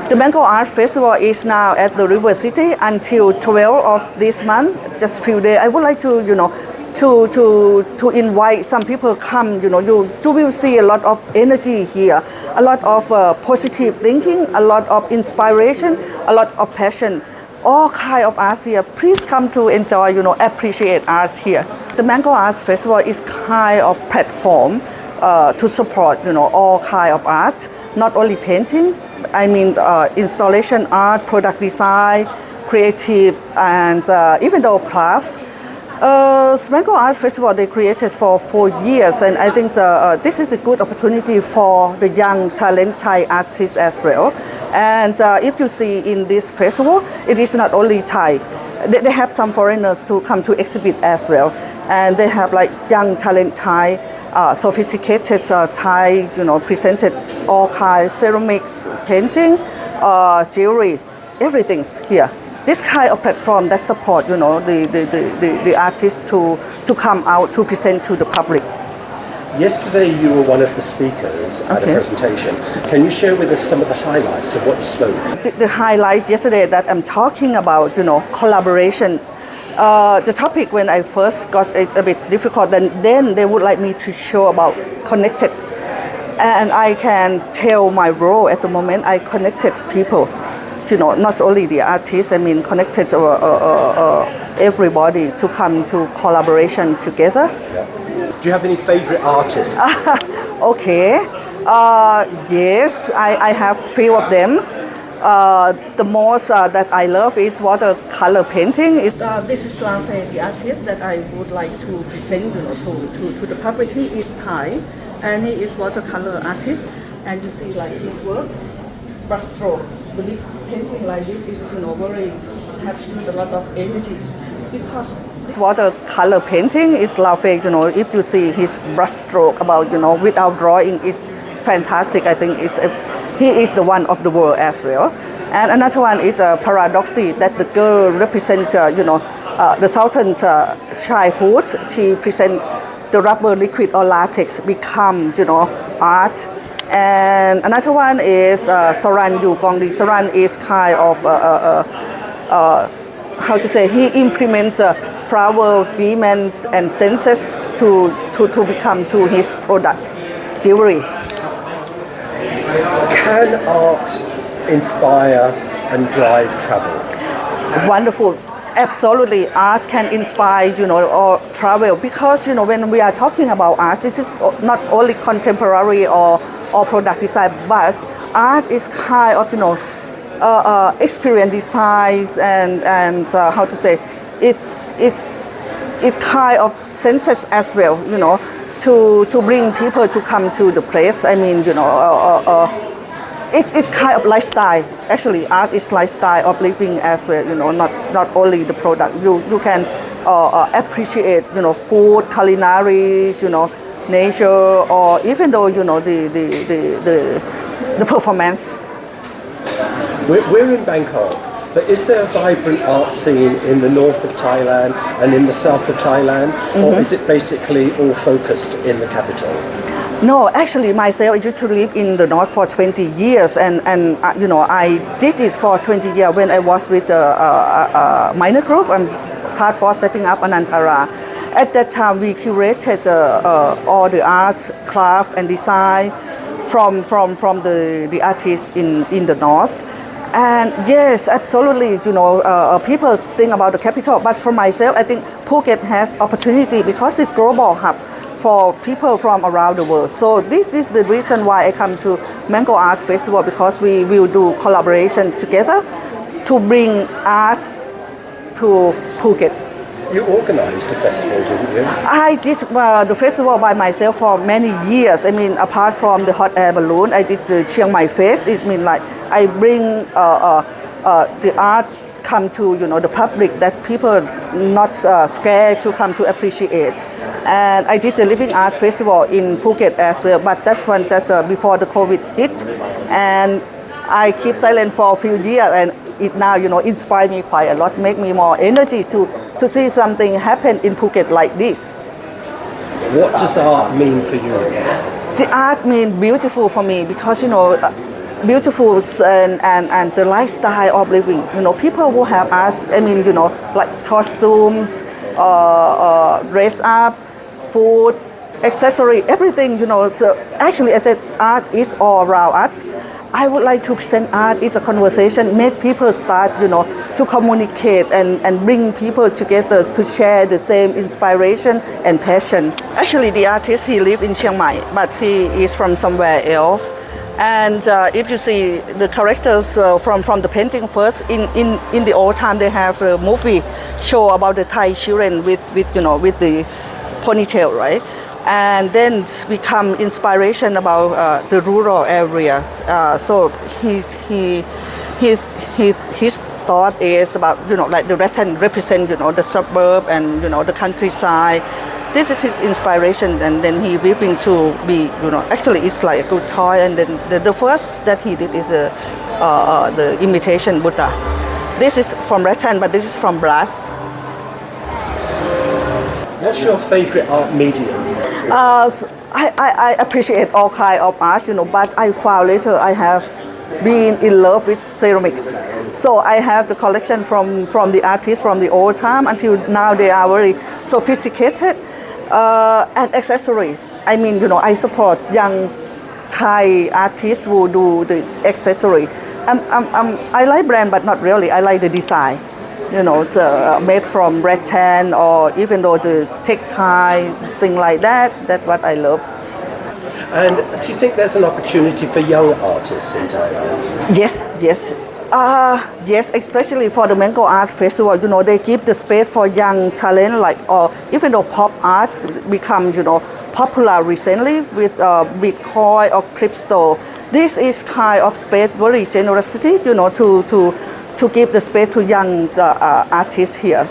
The Bangkok Art Festival is now at the River City until 12th of this month, just few days. I would like to, to invite some people come, you will see a lot of energy here, a lot of positive thinking, a lot of inspiration, a lot of passion, all kind of arts here. Please come to enjoy, appreciate art here. The Bangkok Arts Festival is kind of platform to support, all kind of art, not only painting, I mean installation art, product design, creative, and even though craft. Bangkok Art Festival they created for 4 years, and I think this is a good opportunity for the young talent Thai artists as well. And if you see in this festival, it is not only Thai. They have some foreigners to come to exhibit as well, and they have like young talent Thai, sophisticated Thai, presented all kinds, ceramics, painting, jewelry, everything's here. This kind of platform that support, the artists to come out to present to the public. Yesterday you were one of the speakers at a presentation. Can you share with us some of the highlights of what you spoke? The highlights yesterday that I'm talking about, collaboration. The topic when I first got it a bit difficult, then they would like me to show about connected. And I can tell my role at the moment, I connected people. Not only the artists, I mean connected everybody to come to collaboration together. Yeah. Do you have any favorite artists? Okay. Yes, I have few of them. The most that I love is watercolor painting. This is Lafe, the artist that I would like to present to the public. He is Thai and he is watercolor artist, and you see like his work, brushstroke. The big painting like this is very have used a lot of energy because watercolor painting is Lafe. If you see his brushstroke about without drawing is fantastic. I think he is the one of the world as well. And another one is paradoxy that the girl represents the Southern childhood. She presents the rubber liquid or latex become art. And another one is Saran Yu Gongdi. Saran is kind of how to say, he implements flower, vehemence, and senses to become to his product, jewelry. Can art inspire and drive travel? Wonderful. Absolutely, art can inspire, or travel, because, when we are talking about art, this is not only contemporary or product design, but art is kind of, experience designs and how to say, it kind of senses as well, to bring people to come to the place. I mean, it's kind of lifestyle. Actually, art is lifestyle of living as well. Not only the product. You can appreciate, food, culinary, nature, or even though the performance. We're in Bangkok, but is there a vibrant art scene in the north of Thailand and in the south of Thailand, or is it basically all focused in the capital? No, actually, myself, I used to live in the north for 20 years, and I did this for 20 years when I was with a minor group. I'm part for setting up Anantara. At that time, we curated all the art, craft, and design from the artists in the north. And yes, absolutely, people think about the capital, but for myself, I think Phuket has opportunity because it's global hub for people from around the world. So this is the reason why I come to Bangkok Art Festival, because we will do collaboration together to bring art to Phuket. You organized a festival, didn't you? I did the festival by myself for many years. I mean, apart from the hot air balloon, I did the Chiang Mai Fest. It means like I bring the art come to the public, that people not scared to come to appreciate. And I did the Living Art Festival in Phuket as well, but that's one just before the COVID hit. And I keep silent for a few years, and it now inspire me quite a lot, make me more energy to see something happen in Phuket like this. What does art mean for you? The art means beautiful for me because beautiful and the lifestyle of living. People who have arts, like costumes, dress up, food, accessory, everything. So actually, I said art is all around us. I would like to present art is a conversation, make people start, to communicate and bring people together to share the same inspiration and passion. Actually, the artist, he lives in Chiang Mai, but he is from somewhere else. And if you see the characters from the painting first, in the old time they have a movie show about the Thai children with the ponytail, right? And then become inspiration about the rural areas. So his thought is about like the rattan represent the suburb and the countryside. This is his inspiration, and then he weaving to be actually it's like a good toy. And then the first that he did is the imitation Buddha. This is from rattan, but this is from brass. What's your favorite art medium? I appreciate all kind of art, but I found later I have been in love with ceramics. So I have the collection from the artists from the old time until now. They are very sophisticated and accessory. I support young Thai artists who do the accessory. I like brand, but not really. I like the design. It's made from rattan or even though the textile, thing like that. That's what I love. And do you think there's an opportunity for young artists in Thailand? Yes. Yes, especially for the Mango Art Festival. They give the space for young talent, or even though pop art become, popular recently with Bitcoin or crypto. This is kind of space, very generosity, to give the space to young artists here.